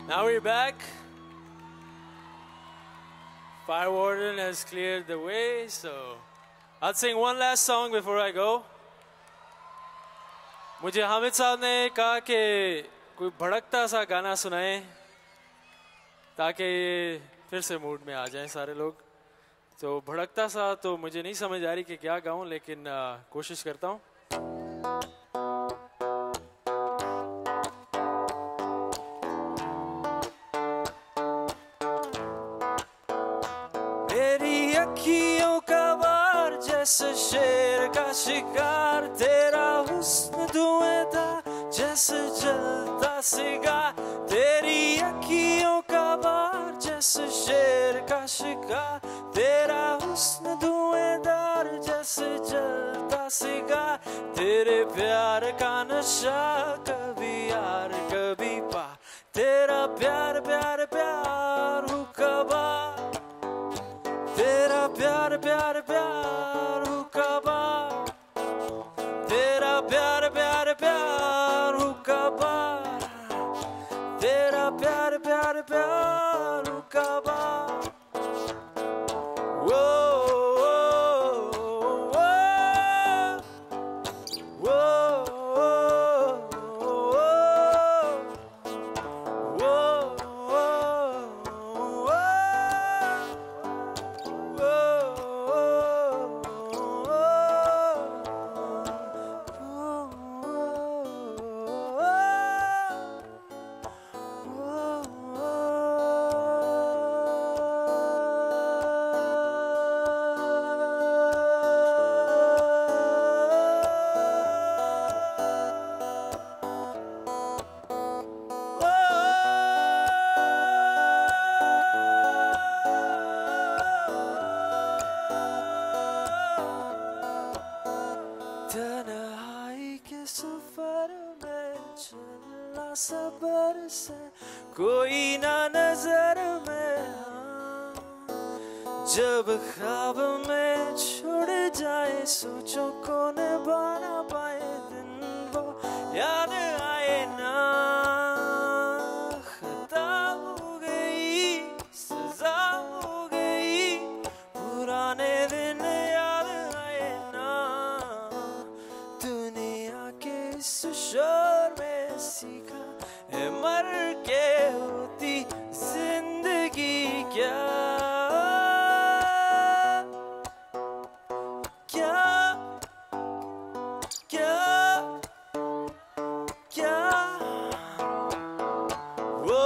Now we're back. Fire Warden has cleared the way, so I'll sing one last song before I go. मुझे हामिद साहब ने कहा कि कोई भड़कता सा गाना सुनाएं ताकि फिर से मूड में आ जाएं सारे लोग. तो भड़कता सा तो मुझे नहीं समझ आ रही कि क्या गाऊं, लेकिन कोशिश करता हूं. मेरी अखियों का वार जैसे शेर का शिकार, तेरा हुस्न धुएंधार जैसे जलता सिगार. तेरी अखियों का वार जैसे शेर का शिकार, तेरा हुस्न धुएंधार जैसे जलता सिगार. तेरे प्यार का नशा कभी यार कभी पार, तेरा प्यार प्यार प्यार हुक्काबार. तेरा प्यार प्यार प्यार हुक्काबार, तेरा प्यार प्यार प्यार हुक्काबार, तेरा प्यार प्यार प्यार हुक्काबार. वो सबर से कोई ना नजर में, जब ख्वाब में छुड़ जाए सोचो को निभा ना पाए दिन वो याद आए ना. खता हो गई सजा हो गई, पुराने दिन याद आए ना. दुनिया के इस शोर में सीखा है मर के होती जिंदगी क्या क्या क्या क्या. वो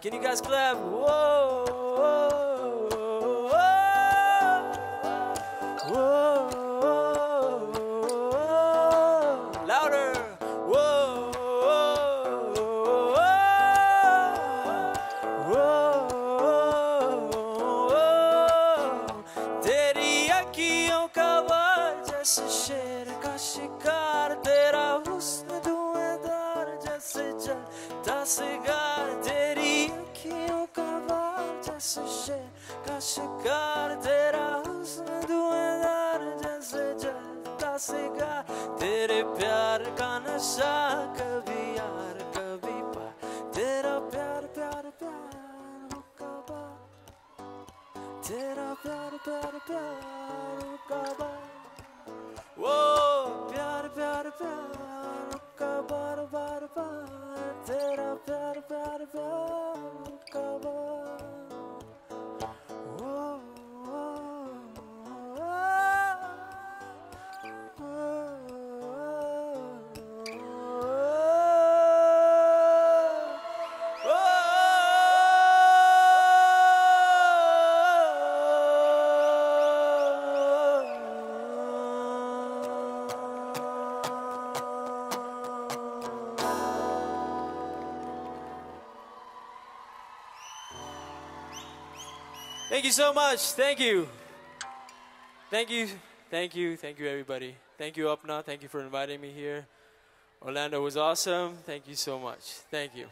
Can you guys clap? Whoa, whoa, louder. Whoa, तेरी अखियों का वार जैसे शेर का शिकार, तेरा हुस्न धुएंधार जैसे जलता सिगार. तेरी अखियों का वार जैसे शेर का शिकार, तेरा हुस्न धुएंधार जैसे जलता सिगार. तेरे प्यार का नशा कभी यार कभी पार, तेरा प्यार प्यार प्यार हुक्काबार, तेरा प्यार प्यार प्यार हुक्काबार. वो प्यार प्यार प्यार हुक्काबार बार बार, तेरा प्यार प्यार प्यार hookah bar. Thank you so much. Thank you. Thank you. Thank you. Thank you, everybody. Thank you, Apna. Thank you for inviting me here. Orlando was awesome. Thank you so much. Thank you.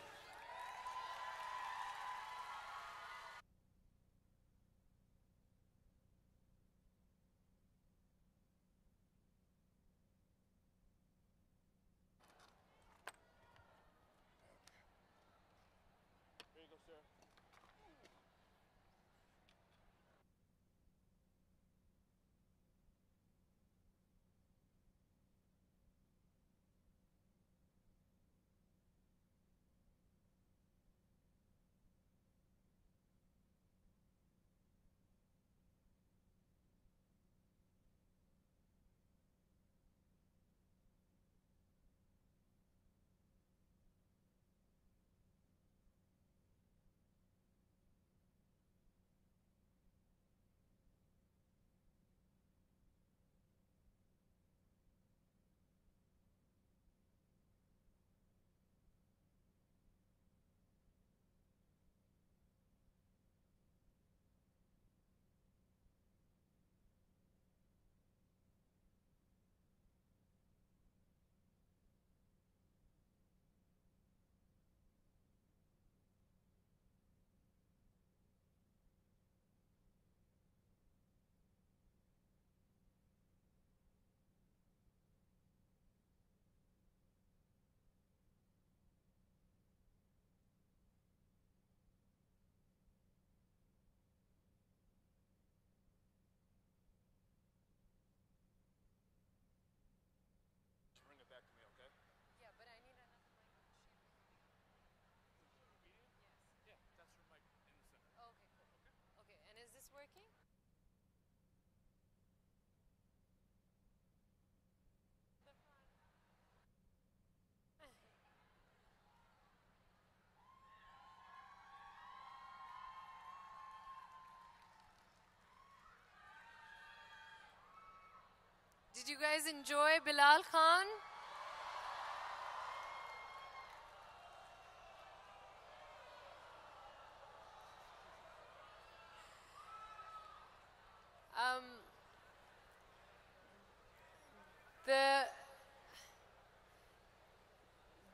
Did you guys enjoy Bilal Khan?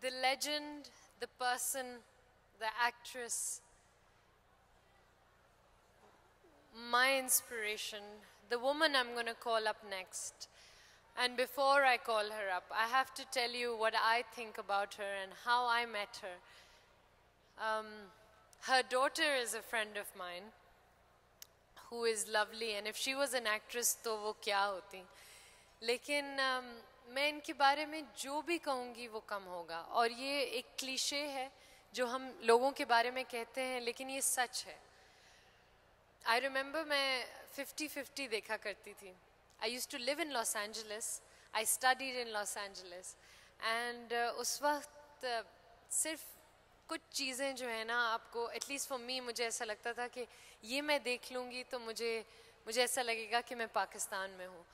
The legend, the person, the actress, my inspiration, the woman I'm going to call up next. And before I call her up, I have to tell you what I think about her and how I met her. Her daughter is a friend of mine who is lovely, and if she was an actress, तो वो क्या होती. लेकिन मैं इनके बारे में जो भी कहूँगी वो कम होगा. और ये एक क्लीशे है जो हम लोगों के बारे में कहते हैं, लेकिन ये सच है. I remember मैं 50-50 देखा करती थी. I used to live in Los Angeles. I studied in Los Angeles. And उस वक्त सिर्फ कुछ चीज़ें जो है ना आपको, at least for me, मुझे ऐसा लगता था कि ये मैं देख लूँगी तो मुझे ऐसा लगेगा कि मैं पाकिस्तान में हूँ.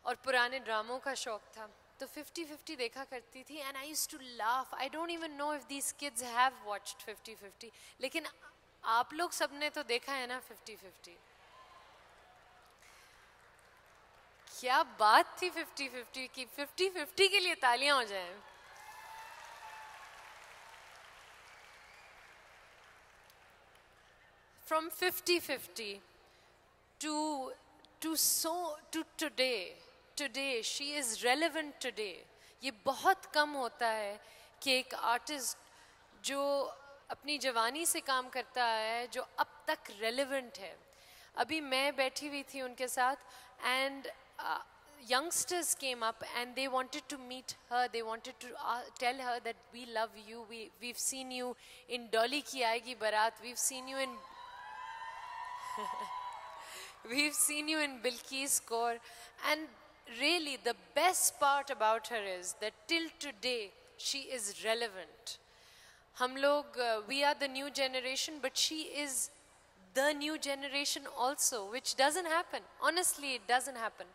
और पुराने ड्रामों का शौक था, तो 50-50 देखा करती थी. And I used to laugh. I don't even know if these kids have watched 50-50. लेकिन आप लोग सबने तो देखा है ना 50-50. क्या बात थी 50-50 की. 50-50 के लिए तालियां हो जाएं. From 50-50 to today, she is relevant today. ये बहुत कम होता है कि एक आर्टिस्ट जो अपनी जवानी से काम करता है जो अब तक relevant है. अभी मैं बैठी हुई थी उनके साथ, and youngsters came up and they wanted to meet her. They wanted to tell her that we love you. We've seen you in Dolly Ki Aayegi Barat. We've seen you in we've seen you in Bilkis Kaur. And really the best part about her is that till today she is relevant. हम लोग we are the new generation, but she is the new generation also, which doesn't happen. Honestly, it doesn't happen.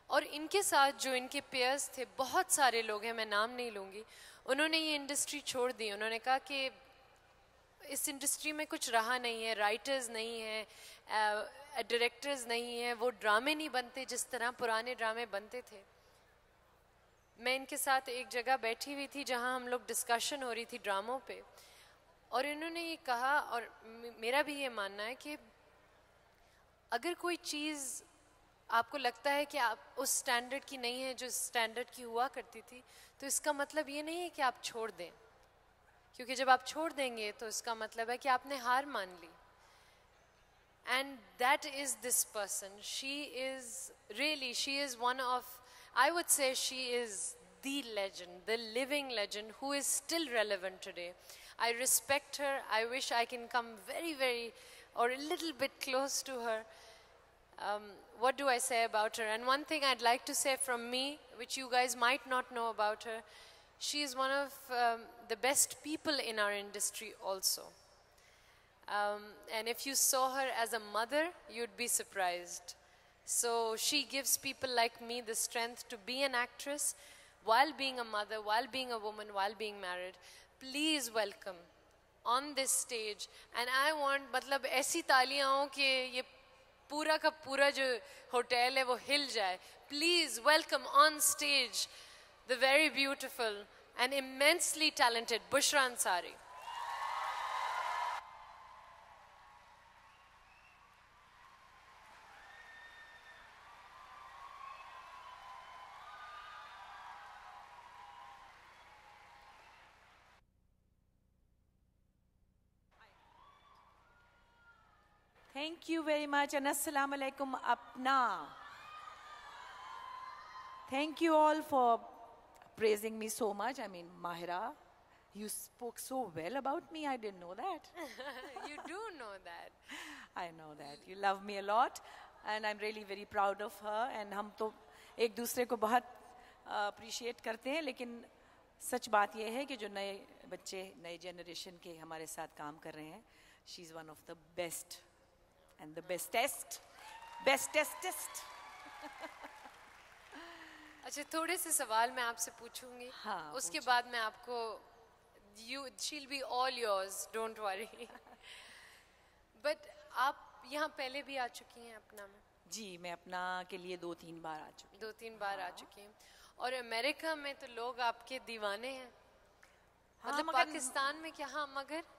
और इनके साथ जो इनके peers थे, बहुत सारे लोग हैं, मैं नाम नहीं लूँगी, उन्होंने ये इंडस्ट्री छोड़ दी. उन्होंने कहा कि इस इंडस्ट्री में कुछ रहा नहीं है, राइटर्स नहीं है, डायरेक्टर्स नहीं है, वो ड्रामे नहीं बनते जिस तरह पुराने ड्रामे बनते थे. मैं इनके साथ एक जगह बैठी हुई थी जहाँ हम लोग डिस्कशन हो रही थी ड्रामों पे, और इन्होंने ये कहा, और मेरा भी ये मानना है कि अगर कोई चीज़ आपको लगता है कि आप उस स्टैंडर्ड की नहीं है जो स्टैंडर्ड की हुआ करती थी, तो इसका मतलब ये नहीं है कि आप छोड़ दें, क्योंकि जब आप छोड़ देंगे तो इसका मतलब है कि आपने हार मान ली. And that is this person. She is one of, I would say she is the legend, the living legend who is still relevant today. I respect her. I wish I can come very, or a little bit close to her. What do I say about her? And one thing I'd like to say from me, which you guys might not know about her, she is one of the best people in our industry also. And if you saw her as a mother, you'd be surprised. So she gives people like me the strength to be an actress while being a mother, while being a woman, while being married. Please welcome on this stage. And I want, मतलब ऐसी तालियां हो कि ये पूरा का पूरा जो होटल है वो हिल जाए. Please welcome on stage the very beautiful and immensely talented Bushra Ansari. Thank you very much and Assalamu alaikum apna. Thank you all for praising me so much. I mean, Mahira, you spoke so well about me. I didn't know that. You do know that. I know that. You love me a lot and I'm really very proud of her. And हम तो एक दूसरे को बहुत appreciate करते हैं, लेकिन सच बात यह है कि जो नए बच्चे, नए generation के हमारे साथ काम कर रहे हैं, she's one of the best. And the bestest. अच्छा, थोड़े से सवाल मैं आपसे पूछूंगी. हाँ, उसके बाद मैं आपको, she'll be all yours, don't worry. But आप यहाँ पहले भी आ चुकी हैं अपना में? जी, मैं अपना के लिए 2-3 बार आ चुकी हूँ. 2-3 बार आ चुकी हैं. और अमेरिका में तो लोग आपके दीवाने हैं. हाँ, मतलब पाकिस्तान में क्या? हाँ,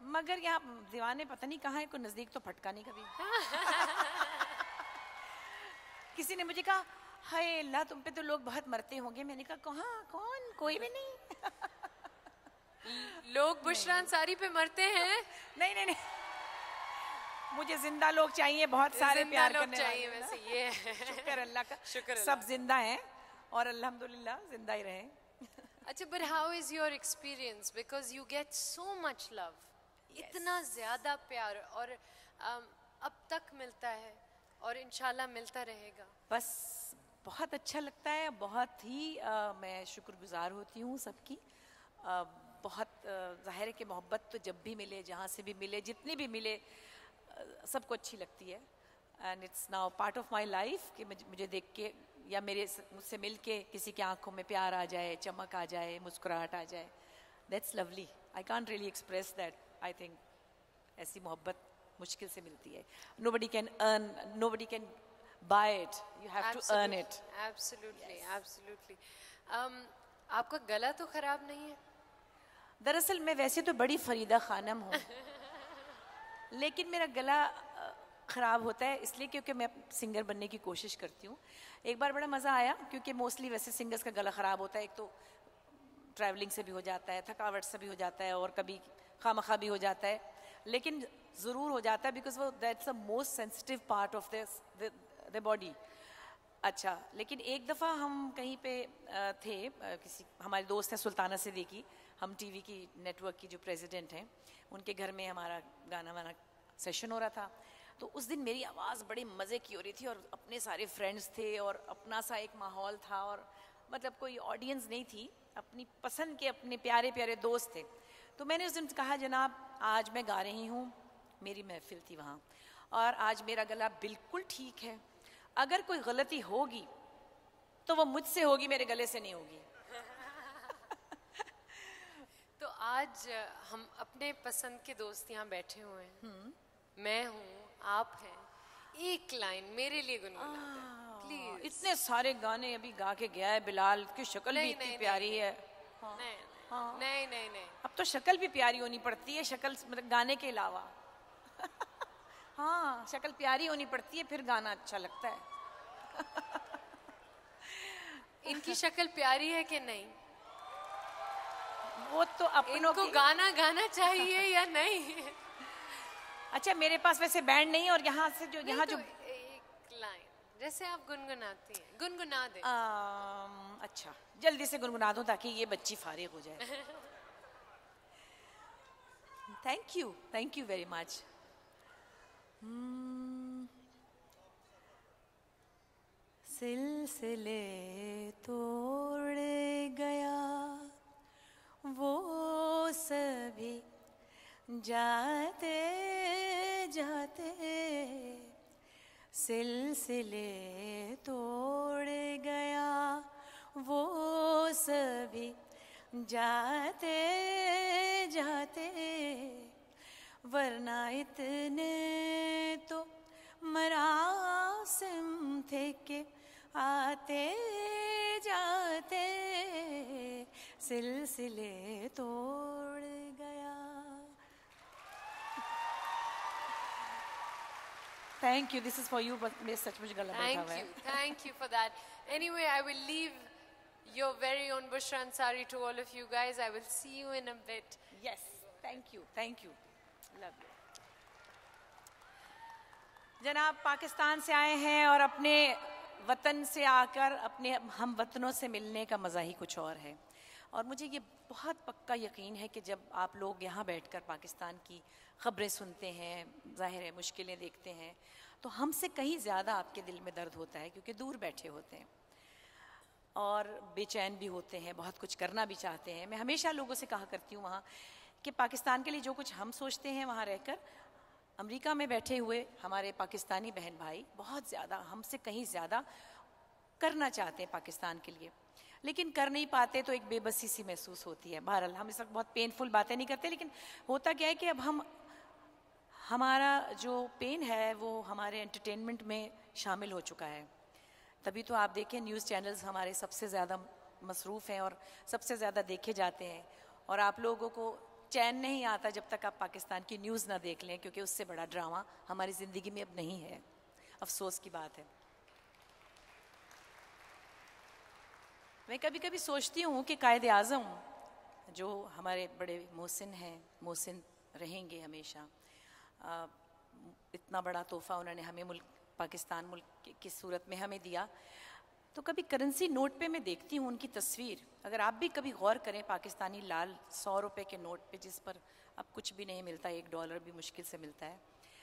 मगर यहाँ दीवाने पता नहीं कहाँ है, कोई नजदीक तो फटका नहीं कभी. किसी ने मुझे कहा, हाय अल्लाह, तुम पे तो लोग बहुत मरते होंगे. मैंने कहा, कहाँ, कौन? कोई भी नहीं. लोग बुशरा अंसारी पे मरते हैं? नहीं, मुझे जिंदा लोग चाहिए, बहुत सारे प्यार करने चाहिए. वैसे ये शुक्र अल्लाह का, शुक्र सब जिंदा हैं और अल्हम्दुलिल्लाह जिंदा ही रहें. अच्छा, but how is your experience? Because you get so much love. इतना ज़्यादा प्यार, और अब तक मिलता है और इंशाल्लाह मिलता रहेगा. बस बहुत अच्छा लगता है, बहुत ही मैं शुक्रगुजार होती हूँ सबकी. बहुत ज़ाहिर है कि मोहब्बत तो जब भी मिले, जहाँ से भी मिले, जितनी भी मिले, सबको अच्छी लगती है. And it's now part of my life कि मुझे देख के या मुझसे मिल के किसी की आंखों में प्यार आ जाए, चमक आ जाए, मुस्कुराहट आ जाए. That's lovely. I can't really express that. I think ऐसी मोहब्बत मुश्किल से मिलती है. nobody can buy it. You have to earn it. Absolutely. आपका गला तो खराब नहीं है? दरअसल मैं वैसे तो बड़ी फरीदा खानम हूँ, लेकिन मेरा गला ख़राब होता है इसलिए क्योंकि मैं सिंगर बनने की कोशिश करती हूँ. एक बार बड़ा मज़ा आया, क्योंकि मोस्टली वैसे सिंगर्स का गला ख़राब होता है. एक तो ट्रैवलिंग से भी हो जाता है, थकावट से भी हो जाता है, और कभी खामखा भी हो जाता है, लेकिन ज़रूर हो जाता है बिकॉज वो that's the most sensitive part of the body. अच्छा, लेकिन एक दफ़ा हम कहीं पे थे, किसी हमारे दोस्त हैं सुल्ताना सिद्दीकी, हम टीवी की नेटवर्क की जो प्रेसिडेंट हैं, उनके घर में हमारा गाना वाना सेशन हो रहा था. तो उस दिन मेरी आवाज़ बड़े मज़े की हो रही थी और अपने सारे फ्रेंड्स थे और अपना सा एक माहौल था, और मतलब कोई ऑडियंस नहीं थी, अपनी पसंद के अपने प्यारे प्यारे दोस्त थे. तो मैंने उस दिन कहा, जनाब आज मैं गा रही हूँ, मेरी महफिल थी वहाँ, और आज मेरा गला बिल्कुल ठीक है. अगर कोई गलती होगी तो वो मुझसे होगी, मेरे गले से नहीं होगी. तो आज हम अपने पसंद के दोस्त यहाँ बैठे हुए हैं. मैं हूँ, आप हैं. एक लाइन मेरे लिए गुनगुना. प्लीज। इतने सारे गाने अभी गा के गया है बिलाल की शक्ल भी नहीं, इतनी नहीं, प्यारी है। नहीं हाँ। नहीं नहीं नहीं। अब तो शक्ल भी प्यारी होनी पड़ती है, शक्ल मतलब गाने के अलावा। हाँ, शक्ल प्यारी होनी पड़ती है, फिर गाना अच्छा लगता है। इनकी शक्ल प्यारी है कि नहीं? वो तो अपनों इनको की। गाना गाना चाहिए या नहीं? अच्छा, मेरे पास वैसे बैंड नहीं है, और यहाँ से जो यहाँ जो एक लाइन जैसे आप गुनगुनाती हैं, गुनगुना दे। अच्छा, जल्दी से गुनगुना दूं ताकि ये बच्ची फारिग हो जाए। Thank you very much. सिलसिले तोड़ गया वो सभी जाते जाते, सिलसिले तोड़ गया वो सभी जाते जाते, वरना इतने तो मरासिम थे कि आते जाते सिलसिले तोड़ गया। Thank you, this is for you. मेरे सचमुच गला बैठा हुआ है। Thank you for that. Anyway, I will leave your very own Bushra Ansari to all of you guys. I will see you in a bit. Yes, thank you, love you। जनाब पाकिस्तान से आए हैं और अपने वतन से आकर अपने हम वतनों से मिलने का मज़ा ही कुछ और है। और मुझे ये बहुत पक्का यकीन है कि जब आप लोग यहाँ बैठकर पाकिस्तान की ख़बरें सुनते हैं, ज़ाहिर है मुश्किलें देखते हैं, तो हमसे कहीं ज़्यादा आपके दिल में दर्द होता है, क्योंकि दूर बैठे होते हैं और बेचैन भी होते हैं, बहुत कुछ करना भी चाहते हैं। मैं हमेशा लोगों से कहा करती हूँ वहाँ कि पाकिस्तान के लिए जो कुछ हम सोचते हैं वहाँ रहकर, अमेरिका में बैठे हुए हमारे पाकिस्तानी बहन भाई बहुत ज़्यादा, हमसे कहीं ज़्यादा करना चाहते हैं पाकिस्तान के लिए, लेकिन कर नहीं पाते, तो एक बेबसी सी महसूस होती है। बहरहाल हम इस वक्त बहुत पेनफुल बातें नहीं करते, लेकिन होता क्या है कि अब हमारा जो पेन है वो हमारे एंटरटेनमेंट में शामिल हो चुका है। तभी तो आप देखें न्यूज़ चैनल्स हमारे सबसे ज़्यादा मसरूफ़ हैं और सबसे ज़्यादा देखे जाते हैं, और आप लोगों को चैन नहीं आता जब तक आप पाकिस्तान की न्यूज़ ना देख लें, क्योंकि उससे बड़ा ड्रामा हमारी ज़िंदगी में अब नहीं है। अफसोस की बात है। मैं कभी कभी सोचती हूँ कि कायदे आज़म जो हमारे बड़े मोहसिन हैं, मोहसिन रहेंगे हमेशा, इतना बड़ा तोहफ़ा उन्होंने हमें मुल्क पाकिस्तान मुल्क की सूरत में हमें दिया, तो कभी करेंसी नोट पे मैं देखती हूँ उनकी तस्वीर। अगर आप भी कभी गौर करें पाकिस्तानी लाल 100 रुपये के नोट पे, जिस पर अब कुछ भी नहीं मिलता, $1 भी मुश्किल से मिलता है,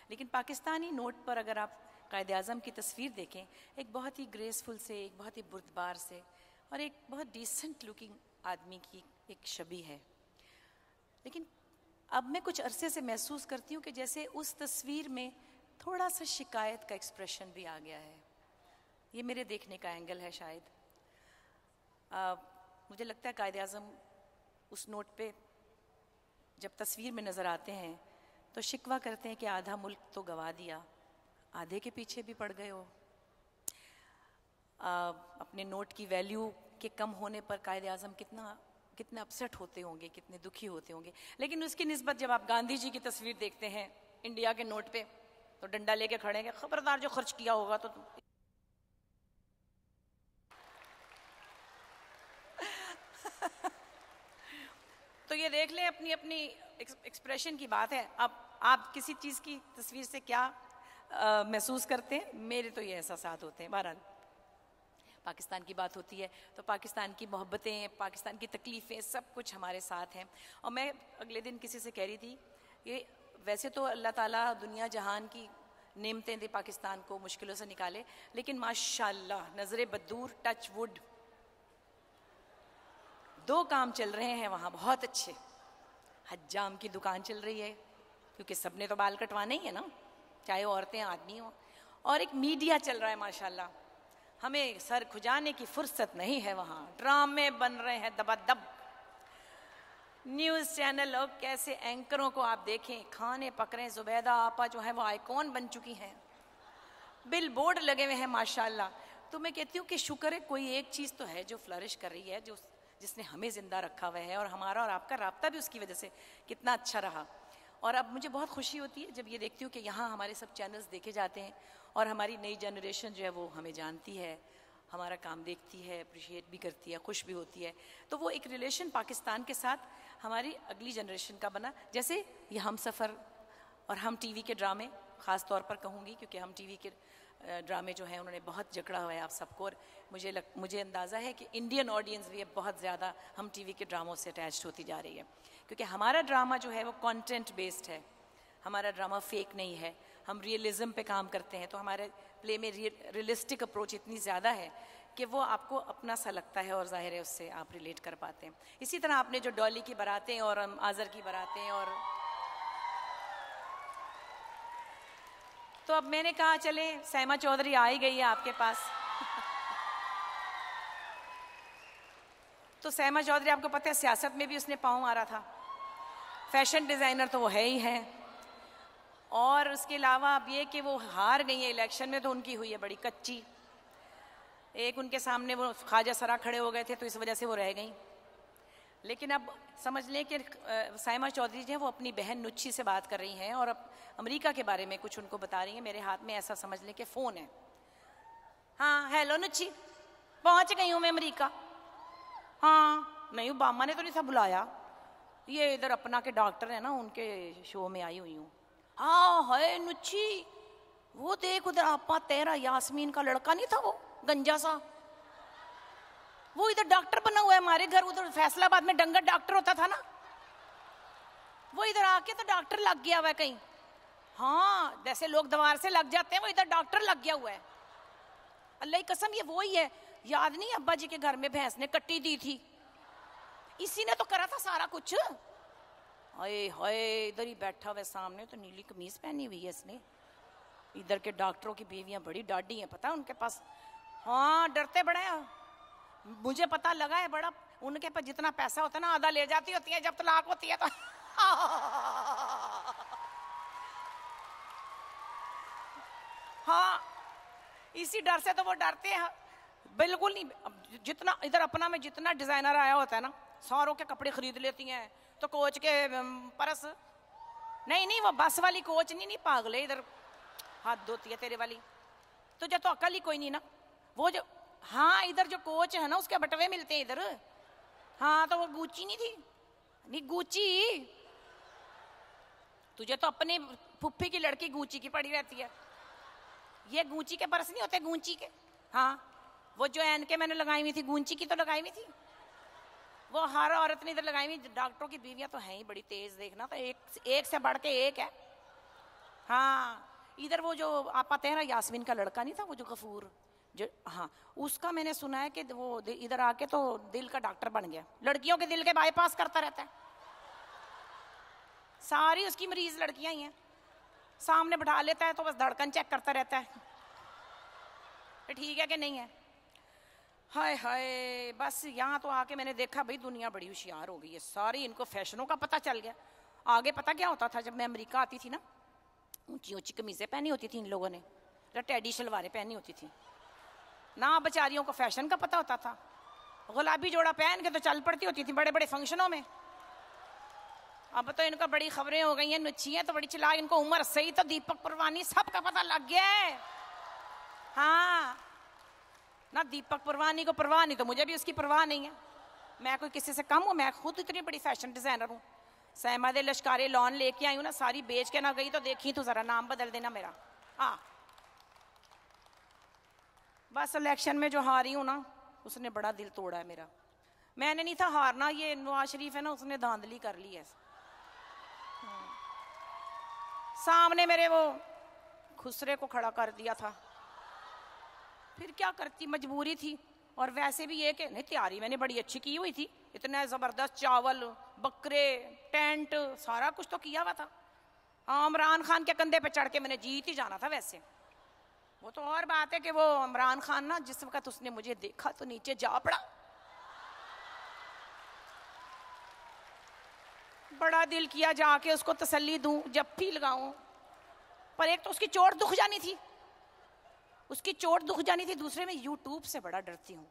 लेकिन पाकिस्तानी नोट पर अगर आप कायदे आज़म की तस्वीर देखें, एक बहुत ही ग्रेसफुल से, एक बहुत ही बुर्दबार से और एक बहुत डिसेंट लुकिंग आदमी की एक छवि है। लेकिन अब मैं कुछ अरसे से महसूस करती हूँ कि जैसे उस तस्वीर में थोड़ा सा शिकायत का एक्सप्रेशन भी आ गया है। ये मेरे देखने का एंगल है शायद। मुझे लगता है कायदे आज़म उस नोट पे जब तस्वीर में नज़र आते हैं तो शिकवा करते हैं कि आधा मुल्क तो गवा दिया, आधे के पीछे भी पड़ गए हो। अपने नोट की वैल्यू के कम होने पर कायदे आज़म कितना अपसेट होते होंगे, कितने दुखी होते होंगे। लेकिन उसकी निस्बत जब आप गांधी जी की तस्वीर देखते हैं इंडिया के नोट पे, तो डंडा लेके खड़े हैं, खबरदार जो खर्च किया होगा तो तो ये देख लें, अपनी अपनी एक्सप्रेशन की बात है। अब आप किसी चीज़ की तस्वीर से क्या महसूस करते हैं, मेरे तो ये एहसासात होते हैं। बहरहाल पाकिस्तान की बात होती है तो पाकिस्तान की मोहब्बतें, पाकिस्तान की तकलीफ़ें, सब कुछ हमारे साथ हैं। और मैं अगले दिन किसी से कह रही थी कि वैसे तो अल्लाह ताला दुनिया जहान की नेमतें दे पाकिस्तान को, मुश्किलों से निकाले, लेकिन माशाल्लाह नज़रे बदूर, टच वुड, 2 काम चल रहे हैं वहाँ बहुत अच्छे। हज्जाम की दुकान चल रही है, क्योंकि सबने तो बाल कटवाने ही है ना, चाहे औरतें आदमी हो, और एक मीडिया चल रहा है माशाल्लाह। हमें सर खुजाने की फुर्सत नहीं है वहाँ, ड्रामे बन रहे हैं दबादब। न्यूज़ चैनल और कैसे एंकरों को आप देखें, खाने पक रहे हैं। जुबैदा आपा जो है वो आइकॉन बन चुकी हैं, बिल बोर्ड लगे हुए हैं माशाल्लाह। तो मैं कहती हूँ कि शुक्र है कोई एक चीज़ तो है जो फ्लरिश कर रही है, जो जिसने हमें ज़िंदा रखा हुआ है, और हमारा और आपका राब्ता भी उसकी वजह से कितना अच्छा रहा। और अब मुझे बहुत खुशी होती है जब ये देखती हूँ कि यहाँ हमारे सब चैनल्स देखे जाते हैं और हमारी नई जनरेशन जो है वो हमें जानती है, हमारा काम देखती है, अप्रिशिएट भी करती है, खुश भी होती है। तो वो एक रिलेशन पाकिस्तान के साथ हमारी अगली जनरेशन का बना। जैसे ये हम सफ़र और हम टीवी के ड्रामे ख़ास तौर पर कहूँगी, क्योंकि हम टीवी के ड्रामे जो हैं उन्होंने बहुत जकड़ा हुआ है आप सबको, और मुझे अंदाज़ा है कि इंडियन ऑडियंस भी अब बहुत ज़्यादा हम टीवी के ड्रामों से अटैच्ड होती जा रही है, क्योंकि हमारा ड्रामा जो है वो कंटेंट बेस्ड है, हमारा ड्रामा फेक नहीं है, हम रियलिज्म पे काम करते हैं। तो हमारे प्ले में रियलिस्टिक अप्रोच इतनी ज़्यादा है कि वो आपको अपना सा लगता है और जाहिर है उससे आप रिलेट कर पाते हैं। इसी तरह आपने जो डॉली की बारातें और आज़र की बारातें, और तो अब मैंने कहा चले सैमा चौधरी आ ही गई है आपके पास। तो सैमा चौधरी आपको पता है सियासत में भी उसने पाँव मारा था, फैशन डिज़ाइनर तो वो है ही है, और उसके अलावा अब ये कि वो हार गई है इलेक्शन में तो उनकी हुई है बड़ी कच्ची। एक उनके सामने वो ख्वाजा सरा खड़े हो गए थे तो इस वजह से वो रह गई। लेकिन अब समझ लें कि साइमा चौधरी जी हैं वो अपनी बहन नुच्छी से बात कर रही हैं और अब अमेरिका के बारे में कुछ उनको बता रही हैं। मेरे हाथ में ऐसा समझ लें कि फ़ोन है। हाँ हेलो नुच्छी, पहुँच गई हूँ मैं अमेरिका। हाँ नहीं, ओबामा ने तो नहीं था बुलाया, ये इधर अपना के डॉक्टर है ना उनके शो में आई हुई हूँ। हाँ है नुच्छी, वो देख उधर आपा तेरा यास्मीन का लड़का नहीं था वो गंजा सा, वो इधर डॉक्टर बना हुआ है हमारे घर, उधर फैसलाबाद में डंगर डॉक्टर होता था ना, वो इधर आके तो डॉक्टर लग गया हुआ है कहीं। हाँ जैसे लोग दवार से लग जाते हैं वो इधर डॉक्टर लग गया हुआ है। अल्लाह की कसम ये वो ही है। याद नहीं अब्बा जी के घर में भैंस ने कट्टी दी थी, इसी ने तो करा था सारा कुछ। हाय हाय इधर ही बैठा हुआ सामने, तो नीली कमीज पहनी हुई है इसने। इधर के डॉक्टरों की बीवियां बड़ी डाढ़ी हैं, पता है उनके पास। हाँ डरते बड़े हैं, मुझे पता लगा है बड़ा। उनके पास जितना पैसा होता है ना आधा ले जाती होती है जब तलाक होती है तो। हाँ इसी डर से तो वो डरते हैं। बिल्कुल नहीं, जितना इधर अपना में जितना डिजाइनर आया होता है ना सारों के कपड़े खरीद लेती हैं, तो कोच के पर्स नहीं वो बस वाली कोच नहीं पागल है, इधर हाथ धोती है तेरे वाली, तुझे तो अकल ही कोई नहीं ना। वो जो हाँ इधर जो कोच है ना उसके बटवे मिलते हैं इधर। हाँ तो वो गुची नहीं थी, नहीं गुची, तुझे तो अपने फुफ्फी की लड़की गुची की पड़ी रहती है। ये गुची के पर्स नहीं होते, गुची के। हाँ वो जो एन के मैंने लगाई हुई थी गुंची की तो लगाई हुई थी, वो हर औरत ने इधर लगाई हुई। डॉक्टरों की बीवियां तो हैं ही बड़ी तेज, देखना तो एक से बढ़ के एक है। हाँ इधर वो जो आपा तेरा यास्मीन का लड़का नहीं था वो जो गफूर जो, हाँ उसका मैंने सुना है कि वो इधर आके तो दिल का डॉक्टर बन गया, लड़कियों के दिल के बाईपास करता रहता है। सारी उसकी मरीज लड़कियां ही हैं, सामने बैठा लेता है तो बस धड़कन चेक करता रहता है ठीक है कि नहीं है। हाय हाय बस यहाँ तो आके मैंने देखा भाई दुनिया बड़ी होशियार हो गई है, सारी इनको फैशनों का पता चल गया। आगे पता क्या होता था, जब मैं अमेरिका आती थी ना ऊंची ऊंची कमीजें पहनी होती थी इन लोगों ने, टैडी शलवारें पहनी होती थी ना, बेचारियों को फैशन का पता होता था। गुलाबी जोड़ा पहन के तो चल पड़ती होती थी बड़े बड़े फंक्शनों में। अब तो इनका बड़ी खबरें हो गई हैं, नुच्छियां तो बड़ी चिल्ला, इनको उम्र सही तो दीपक परवानी सबका पता लग गया है। हाँ ना दीपक परवानी को परवाह नहीं तो मुझे भी उसकी परवाह नहीं है। मैं कोई किसी से कम हूँ, मैं खुद इतनी बड़ी फैशन डिजाइनर हूँ। सहमा दे लश्कारे लॉन लेके आई हूँ ना, सारी बेच के ना गई तो देखी तो जरा नाम बदल देना मेरा। हाँ बस इलेक्शन में जो हारी हूँ ना उसने बड़ा दिल तोड़ा है मेरा। मैंने नहीं था हारना, ये नवाज शरीफ है ना उसने धांधली कर ली है। सामने मेरे वो खुसरे को खड़ा कर दिया था, फिर क्या करती, मजबूरी थी। और वैसे भी ये कि नहीं तैयारी मैंने बड़ी अच्छी की हुई थी, इतना ज़बरदस्त चावल बकरे टेंट सारा कुछ तो किया हुआ था। हाँ इमरान खान के कंधे पे चढ़ के मैंने जीत ही जाना था। वैसे वो तो और बात है कि वो इमरान खान ना जिस वक्त उसने मुझे देखा तो नीचे जा पड़ा, बड़ा दिल किया जाके उसको तसल्ली दूं जफ्फी लगाऊं, पर एक तो उसकी चोट दुख जानी थी, उसकी चोट दुख जानी थी। दूसरे में यूट्यूब से बड़ा डरती हूँ,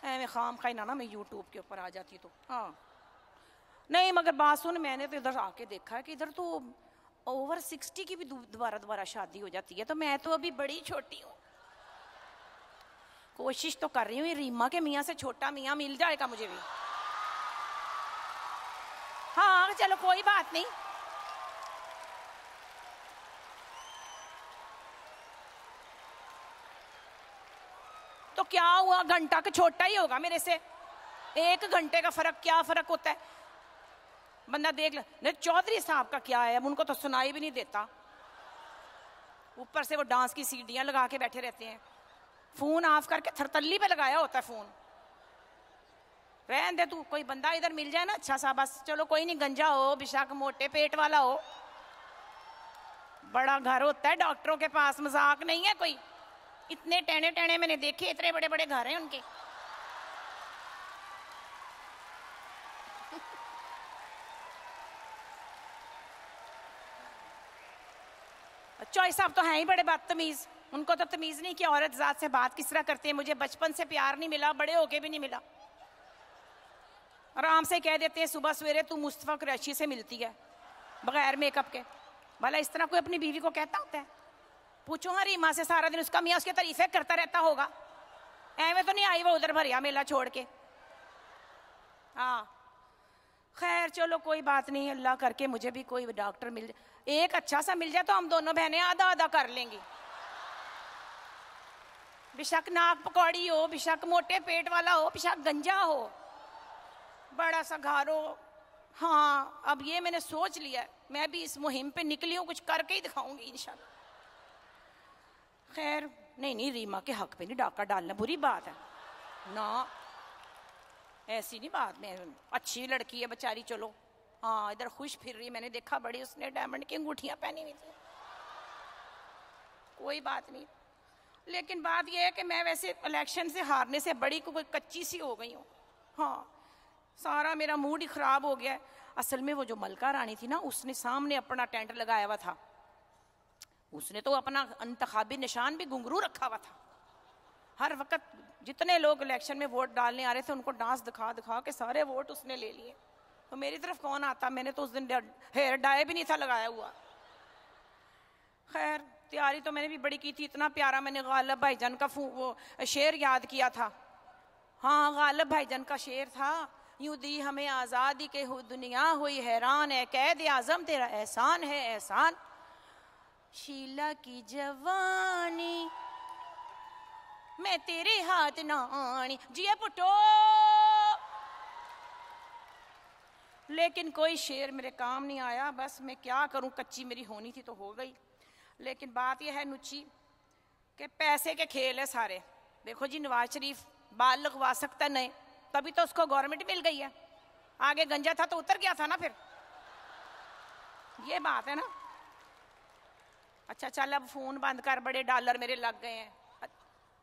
मैं खाम खाई ना मैं यूट्यूब के ऊपर आ जाती तो। हाँ नहीं, मगर बात सुन, मैंने तो इधर आके देखा है कि इधर तो ओवर 60 की भी दोबारा शादी हो जाती है, तो मैं तो अभी बड़ी छोटी हूँ। कोशिश तो कर रही हूँ रीमा के मियाँ से छोटा मियाँ मिल जाएगा मुझे भी। हाँ चलो कोई बात नहीं। तो क्या हुआ, घंटा का छोटा ही होगा मेरे से, 1 घंटे का फर्क, क्या फर्क होता है। बंदा देख ले। नहीं चौधरी साहब का क्या है, अब उनको तो सुनाई भी नहीं देता, ऊपर से वो डांस की सीढ़ियां लगा के बैठे रहते हैं, फोन ऑफ करके थरतल्ली पे लगाया होता है फोन। रहन दे तू, कोई बंदा इधर मिल जाए ना अच्छा सा, बस चलो कोई नहीं, गंजा हो, बेशक मोटे पेट वाला हो, बड़ा घर होता है डॉक्टरों के पास, मजाक नहीं है कोई। इतने टेढ़े टेढ़े मैंने देखे, इतने बड़े बड़े घर हैं उनके। चौधरी साहब तो हैं ही बड़े बदतमीज, उनको तो तमीज नहीं कि औरत जात से बात किस तरह करते हैं। मुझे बचपन से प्यार नहीं मिला, बड़े होके भी नहीं मिला। आराम से कह देते हैं सुबह सवेरे तू मुस्तफा कुरैशी से मिलती है बगैर मेकअप के। भला इस तरह कोई अपनी बीवी को कहता होता है? पूछो हाँ रीमा से, सारा दिन उसका मियाँ उसके तारीफे करता रहता होगा। एवं तो नहीं आई वो उधर भरिया मेला छोड़ के। हाँ खैर चलो कोई बात नहीं, अल्लाह करके मुझे भी कोई डॉक्टर मिल जाए, एक अच्छा सा मिल जाए तो हम दोनों बहनें आधा आधा कर लेंगी। बेशक नाक पकौड़ी हो, बेशक मोटे पेट वाला हो, बेशक गंजा हो, बड़ा सा घर हो। हाँ अब ये मैंने सोच लिया, मैं भी इस मुहिम पे निकली हूँ, कुछ करके ही दिखाऊंगी इंशाल्लाह। खैर नहीं रीमा के हक पे नहीं डाका डालना बुरी बात है ना, ऐसी नहीं बात। में अच्छी लड़की है बेचारी, चलो हाँ इधर खुश फिर रही, मैंने देखा बड़ी, उसने डायमंड की अंगूठियां पहनी हुई थी, कोई बात नहीं। लेकिन बात यह है कि मैं वैसे इलेक्शन से हारने से बड़ी कोई कच्ची सी हो गई हूँ। हाँ सारा मेरा मूड ही खराब हो गया है। असल में वो जो मलका रानी थी ना, उसने सामने अपना टेंट लगाया हुआ था, उसने तो अपना इंतखाबी निशान भी घुंघरू रखा हुआ था। हर वक्त जितने लोग इलेक्शन में वोट डालने आ रहे थे उनको डांस दिखा दिखा के सारे वोट उसने ले लिए। तो मेरी तरफ कौन आता, मैंने तो उस दिन हेयर डाई भी नहीं था लगाया हुआ। खैर तैयारी तो मैंने भी बड़ी की थी, इतना प्यारा मैंने गालिब भाईजान का वो शेर याद किया था। हाँ गालिब भाईजान का शेर था, यूं दी हमें आज़ादी के हो दुनिया हुई हैरान है, कैद आज़म तेरा एहसान है एहसान, शीला की जवानी मैं तेरे हाथ ना आनी, जिया पुटो। लेकिन कोई शेर मेरे काम नहीं आया, बस मैं क्या करूं, कच्ची मेरी होनी थी तो हो गई। लेकिन बात यह है नुची कि पैसे के खेल है सारे। देखो जी नवाज शरीफ बाल लगवा सकता नहीं, तभी तो उसको गवर्नमेंट मिल गई है, आगे गंजा था तो उतर गया था ना, फिर ये बात है ना। अच्छा चल अब फोन बंद कर, बड़े डॉलर मेरे लग गए हैं।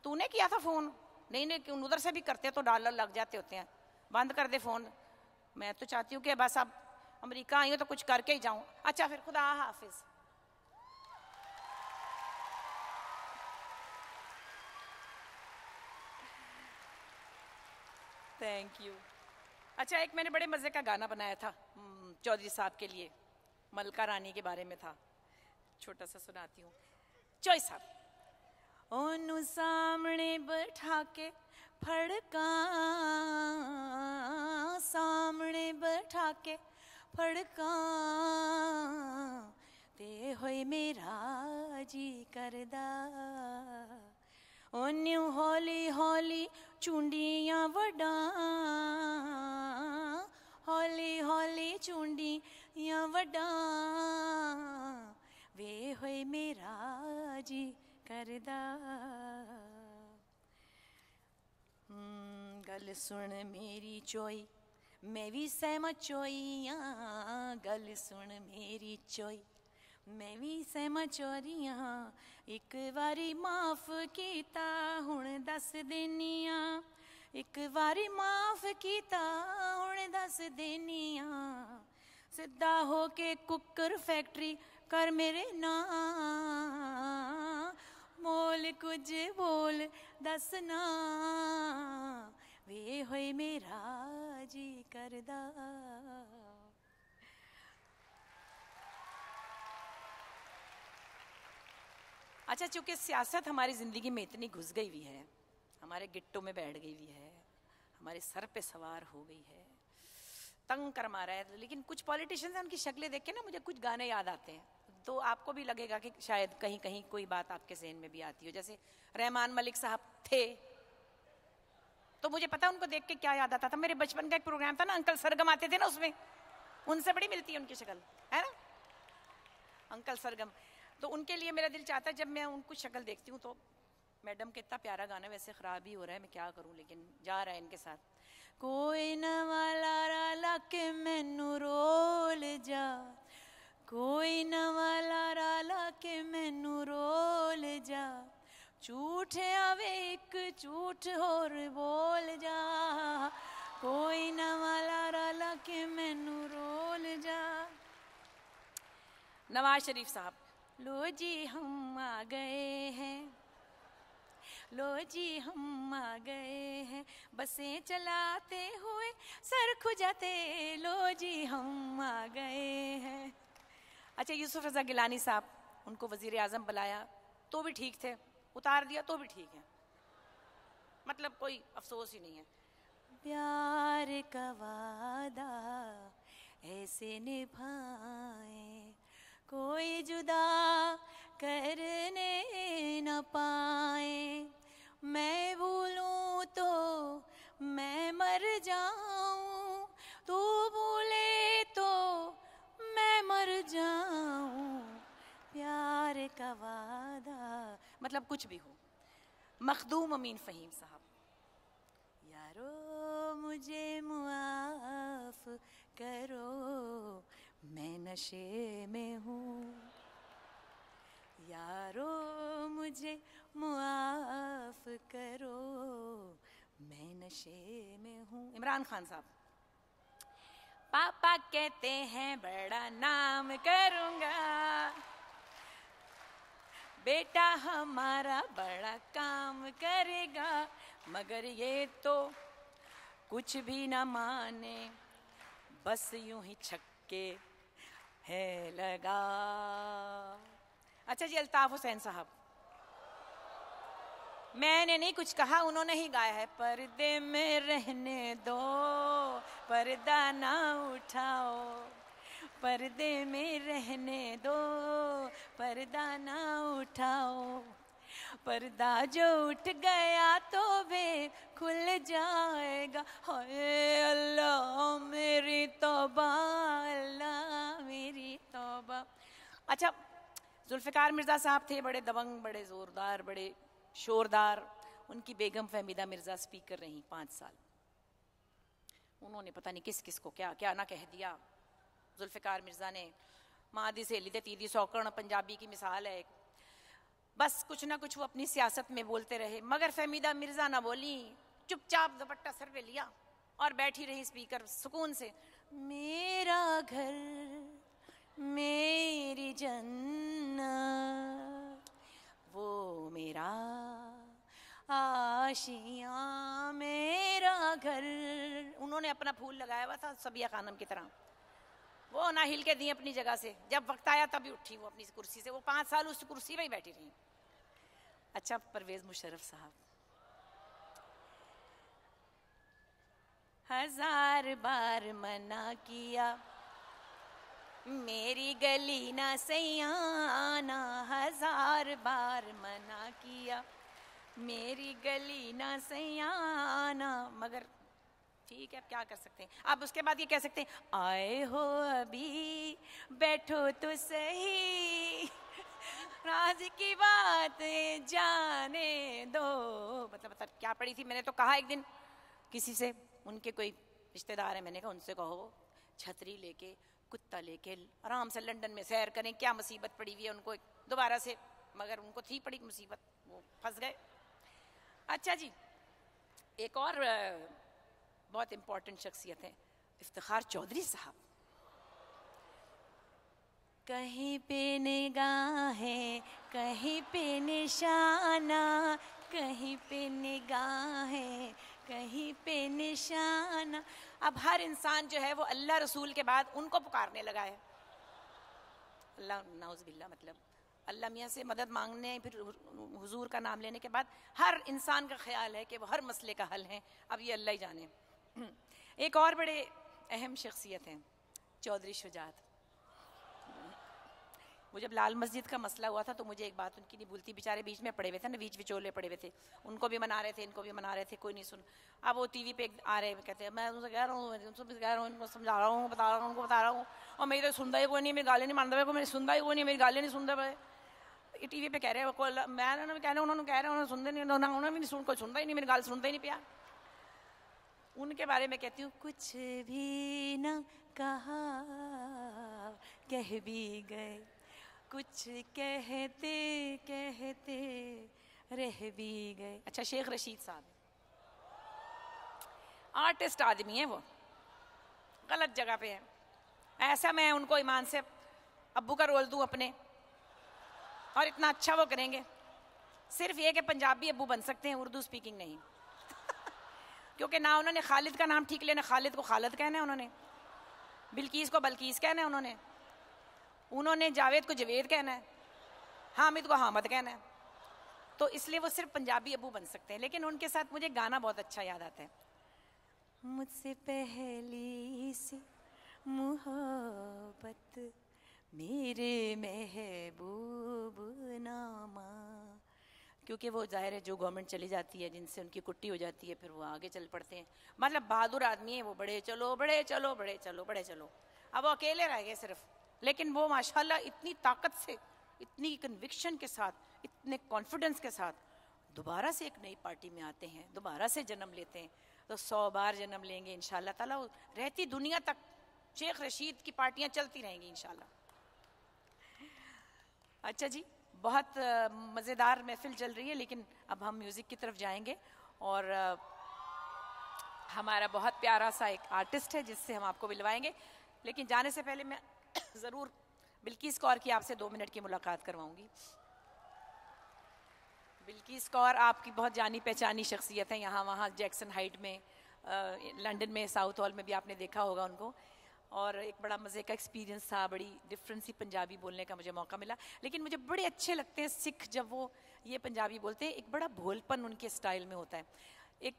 तूने किया था फोन? नहीं क्यों, उधर से भी करते तो डॉलर लग जाते होते हैं, बंद कर दे फोन। मैं तो चाहती हूँ कि बस अब अमेरिका आई हूँ तो कुछ करके ही जाऊं। अच्छा फिर खुदा हाफिज। Thank you. अच्छा एक मैंने बड़े मजे का गाना बनाया था चौधरी साहब के लिए, मलका रानी के बारे में था, छोटा सा सुनाती हूँ। चौधरी साहब ओनू सामने बैठा के फड़का, सामने बैठा के फड़का, ते होए मेरा जी करदा, ओन्यू हौली हौली चुंडियां वडा, हौली हौली चुंडियां वडा, वे होए मेरा जी करदा। गल सुन मेरी चोई, मैं भी सहमत चोईया, गल सुन मेरी चोई, मैं भी सहमत चोरिया, एक बारी माफ कीता हुण दस देनिया, एक बारी माफ कीता हुण दस देनिया, सिद्धा हो के कुकर फैक्ट्री कर मेरे नाम, मोल कुछ बोल दसना वे होए मेरा जी करदा। अच्छा, चूंकि सियासत हमारी ज़िंदगी में इतनी घुस गई हुई है, हमारे गिट्टों में बैठ गई हुई है, हमारे सर पे सवार हो गई है, तंग कर मारा है, लेकिन कुछ पॉलिटिशियंस हैं, उनकी शक्लें देख के ना मुझे कुछ गाने याद आते हैं, तो आपको भी लगेगा कि शायद कहीं कहीं कोई बात आपके ज़हन में भी आती हो। जैसे रहमान मलिक साहब थे, तो मुझे पता उनको देख के क्या याद आता था। मेरे बचपन का एक प्रोग्राम था ना, अंकल सरगम आते थे ना, उसमें उनसे बड़ी मिलती है उनकी शक्ल, है ना, अंकल सरगम। तो उनके लिए मेरा दिल चाहता है जब मैं उनको शक्ल देखती हूँ तो मैडम कितना प्यारा गाना, वैसे ख़राब ही हो रहा है, मैं क्या करूँ, लेकिन जा रहा है इनके साथ। कोई नवा लारा लाके मैनू रोल जा, कोई नवा लारा लाके मैनू रोल जा, झूठ आवे एक झूठ होर बोल जा, कोई नवा लारा लाके मैनू रोल जा। नवाज शरीफ साहब, लो जी हम आ गए हैं, लो जी हम आ गए हैं, बसें चलाते हुए सर खुजाते, लो जी हम आ गए हैं। अच्छा, यूसुफ रज़ा गिलानी साहब, उनको वज़ीर आज़म बुलाया तो भी ठीक थे, उतार दिया तो भी ठीक है, मतलब कोई अफसोस ही नहीं है। प्यार का वादा ऐसे निभाए कोई जुदा करने न पाए, मैं भूलूं तो मैं मर जाऊं, तू भूले तो मैं मर जाऊं, प्यार का वादा, मतलब कुछ भी हो। मखदूम अमीन फ़हीम साहब, यारो मुझे मुआफ़ करो मैं नशे में हूँ, यारो मुझे मुआफ़ करो मैं नशे में हूँ। इमरान खान साहब, पापा कहते हैं बड़ा नाम करूँगा, बेटा हमारा बड़ा काम करेगा, मगर ये तो कुछ भी ना माने, बस यूं ही छक्के है लगा। अच्छा जी, अल्ताफ हुसैन साहब, मैंने नहीं कुछ कहा, उन्होंने ही गाया है। पर्दे में रहने दो पर्दा ना उठाओ, पर्दे में रहने दो पर्दा ना उठाओ, पर्दा जो उठ गया तो वे खुल जाएगा, हाय अल्लाह मेरी तौबा, अल्लाह मेरी तौबा। अच्छा, जुल्फ़िकार मिर्ज़ा साहब थे, बड़े दबंग, बड़े ज़ोरदार, बड़े शोरदार। उनकी बेगम फहमीदा मिर्ज़ा स्पीकर रहीं 5 साल। उन्होंने पता नहीं किस किस को क्या क्या ना कह दिया। जुल्फ़िकार मिर्ज़ा ने माँ दी सहेली ते तीदी सौकण, पंजाबी की मिसाल है, बस कुछ ना कुछ वो अपनी सियासत में बोलते रहे, मगर फहमीदा मिर्ज़ा ना बोली, चुपचाप दुपट्टा सर पे लिया और बैठी रही स्पीकर सुकून से। मेरा घर मेरी जन्नत, वो मेरा आशियाँ मेरा घर। उन्होंने अपना फूल लगाया हुआ था सबिया खानम की तरह, वो ना हिल के दी अपनी जगह से, जब वक्त आया तभी उठी वो अपनी कुर्सी से, वो 5 साल उस कुर्सी में ही बैठी रही। अच्छा, परवेज़ मुशर्रफ साहब, 1000 बार मना किया मेरी गली ना सयाना, 1000 बार मना किया मेरी गली ना सयाना, मगर ठीक है, अब क्या कर सकते हैं। अब उसके बाद ये कह सकते हैं, आए हो अभी बैठो तो सही, राज की बात जाने दो। मतलब क्या पड़ी थी, मैंने तो कहा एक दिन किसी से, उनके कोई रिश्तेदार है, मैंने कहा उनसे कहो छतरी लेके कुत्ता लेके आराम से लंदन में सैर करें, क्या मुसीबत पड़ी हुई है उनको दोबारा से, मगर उनको थी पड़ी मुसीबत, वो फंस गए। अच्छा जी, एक और बहुत इम्पोर्टेंट शख्सियत है, इफ्तिखार चौधरी साहब। कहीं पे निगाहें, कहीं पे निशाना, कहीं पे निगाहें, कहीं पे निशाना। अब हर इंसान जो है वो अल्लाह रसूल के बाद उनको पुकारने लगा है। अल्लाह नाउज़ बिल्लाह, मतलब अल्लाह मियाँ से मदद मांगने, फिर हुजूर का नाम लेने के बाद हर इंसान का ख्याल है कि वो हर मसले का हल है। अब ये अल्लाह ही जाने। एक और बड़े अहम शख्सियत हैं चौधरी शुजात। वो जब लाल मस्जिद का मसला हुआ था तो मुझे एक बात उनकी नहीं भूलती। बेचारे बीच में पड़े हुए थे ना, बीच विचोले पड़े हुए थे, उनको भी मना रहे थे, इनको भी मना रहे थे, कोई नहीं सुन। अब वो टीवी पे आ रहे कहते हैं मैं उनसे कह रहा हूँ, इनको समझा रहा हूँ, बता रहा हूँ, उनको बता रहा हूँ, और मेरी तो सुनता ही कोई नहीं, मेरी गाली नहीं मानता को, मेरी सुनता ही कोई नहीं, मेरी गाली नहीं सुनता भाई। ये टीवी पे कह रहे हैं, मैं कह रहा उन्होंने कह रहे उन्होंने सुनते नहीं, उन्होंने भी नहीं सुन, कोई सुनता ही नहीं, मेरी गाल सुनता ही नहीं पिया। उनके बारे में कहती हूँ कुछ भी न कहा, कह भी गए, कुछ कहते कहते रह भी गए। अच्छा, शेख रशीद साहब आर्टिस्ट आदमी है, वो गलत जगह पे है। ऐसा मैं उनको ईमान से अब्बू का रोल दूं अपने, और इतना अच्छा वो करेंगे। सिर्फ ये कि पंजाबी अब्बू बन सकते हैं, उर्दू स्पीकिंग नहीं। क्योंकि ना उन्होंने खालिद का नाम ठीक लेना, खालिद को खालिद कहना है उन्होंने, बिल्कीस को बल्कीस कहना है उन्होंने जावेद को जवेद कहना है, हामिद को हामद कहना है। तो इसलिए वो सिर्फ पंजाबी अब्बू बन सकते हैं। लेकिन उनके साथ मुझे गाना बहुत अच्छा याद आता है, मुझसे पहली सी मोहब्बत मेरे महबूब नामा। क्योंकि वो जाहिर है जो गवर्नमेंट चली जाती है, जिनसे उनकी कुट्टी हो जाती है, फिर वो आगे चल पड़ते हैं। मतलब बहादुर आदमी है वो, बड़े चलो बड़े चलो बड़े चलो बड़े चलो। अब वो अकेले रह गए सिर्फ, लेकिन वो माशाल्लाह इतनी ताकत से, इतनी कन्विक्शन के साथ, इतने कॉन्फिडेंस के साथ दोबारा से एक नई पार्टी में आते हैं, दोबारा से जन्म लेते हैं। तो 100 बार जन्म लेंगे इंशाल्लाह ताला, रहती दुनिया तक शेख रशीद की पार्टियां चलती रहेंगी इंशाल्लाह। अच्छा जी, बहुत मज़ेदार महफिल चल रही है, लेकिन अब हम म्यूज़िक की तरफ जाएंगे। और हमारा बहुत प्यारा सा एक आर्टिस्ट है जिससे हम आपको मिलवाएंगे। लेकिन जाने से पहले मैं ज़रूर बिल्कीस कौर की आपसे 2 मिनट की मुलाकात करवाऊंगी। बिल्कीस कौर आपकी बहुत जानी पहचानी शख्सियत है, यहाँ वहाँ जैक्सन हाइट में, लंदन में, साउथ हॉल में भी आपने देखा होगा उनको। और एक बड़ा मज़े का एक्सपीरियंस था, बड़ी डिफरेंट सी पंजाबी बोलने का मुझे मौका मिला। लेकिन मुझे बड़े अच्छे लगते हैं सिख जब वो ये पंजाबी बोलते हैं, एक बड़ा भोलपन उनके स्टाइल में होता है। एक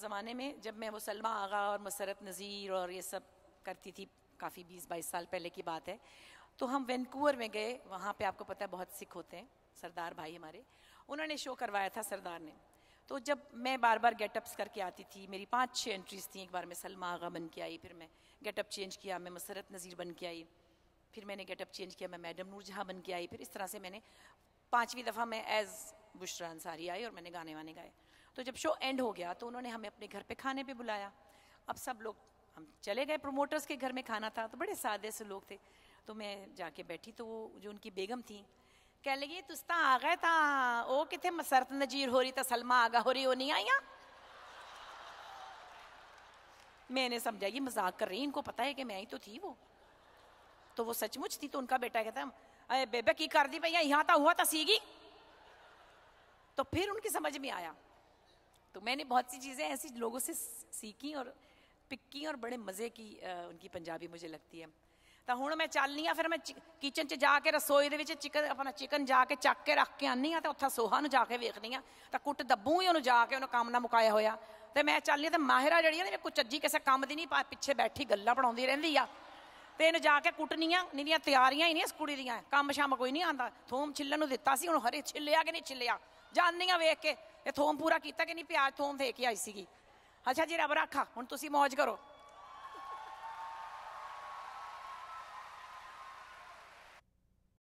ज़माने में जब मैं वो सलमा आगा और मसरत नज़ीर और ये सब करती थी, काफ़ी 20-22 साल पहले की बात है, तो हम वैंकूवर में गए। वहाँ पे आपको पता है बहुत सिख होते हैं, सरदार भाई हमारे, उन्होंने शो करवाया था सरदार ने। तो जब मैं बार बार गेटअप्स करके आती थी, मेरी 5-6 एंट्रीज थी। एक बार मैं सलमा आगा बन के आई, फिर मैं गेटअप चेंज किया, मैं मसरत नज़ीर बन के आई, फिर मैंने गेटअप चेंज किया, मैं मैडम नूर जहाँ बन के आई। फिर इस तरह से मैंने 5वीं दफ़ा मैं एज़ बुशरा अंसारी आई और मैंने गाने वाने गाए। तो जब शो एंड हो गया तो उन्होंने हमें अपने घर पे खाने पे बुलाया। अब सब लोग हम चले गए, प्रोमोटर्स के घर में खाना था, तो बड़े सादे से लोग थे। तो मैं जाके बैठी तो वो जो उनकी बेगम थी कह लगी तुस तां आ गए था, ओ किथे मसरत नज़ीर हो रही तो सलमा आगा हो रही, वो नहीं आईया। मैंने समझा ये मजाक कर रही, इनको पता है कि मैं ही तो थी वो। तो वो सचमुच थी। तो उनका बेटा कहता अरे बेबे की कर दी भैया, यहाँ तो हुआ था सीगी। तो फिर उनकी समझ में आया। तो मैंने बहुत सी चीज़ें ऐसी लोगों से सीखी और पिक्की, और बड़े मज़े की उनकी पंजाबी मुझे लगती है। तो हुण मैं चलनी फिर मैं किचन च जाके रसोई दे विच अपना चिकन जाके चक के रख के आनी तो उत्थे सोहा नूं जाके वेखनी तो कुट दब्बू ही उन्होंने जाके उन्होंने काम ना मुकाया होया। तो मैं चलनी तो माहिरा जी ने कुछ अज्जी किसी काम की नहीं, पिछे बैठी गल्लां बनाउंदी रहिंदी आ। तो इन्हें जाके कुटनियां निहदियां तैयारियां ही नहीं इस कुड़ी दियां, काम शाम कोई नहीं आंदा। थोम छिल्लण नूं दित्ता सी, हुण हरे छिल्लिया कि नहीं छिल्लिया जानियां वेख के, ये थोम पूरा कीता कि नहीं, प्याज थोम दे के आई सीगी। अच्छा जी रब रखा, हुण तुसीं मौज करो।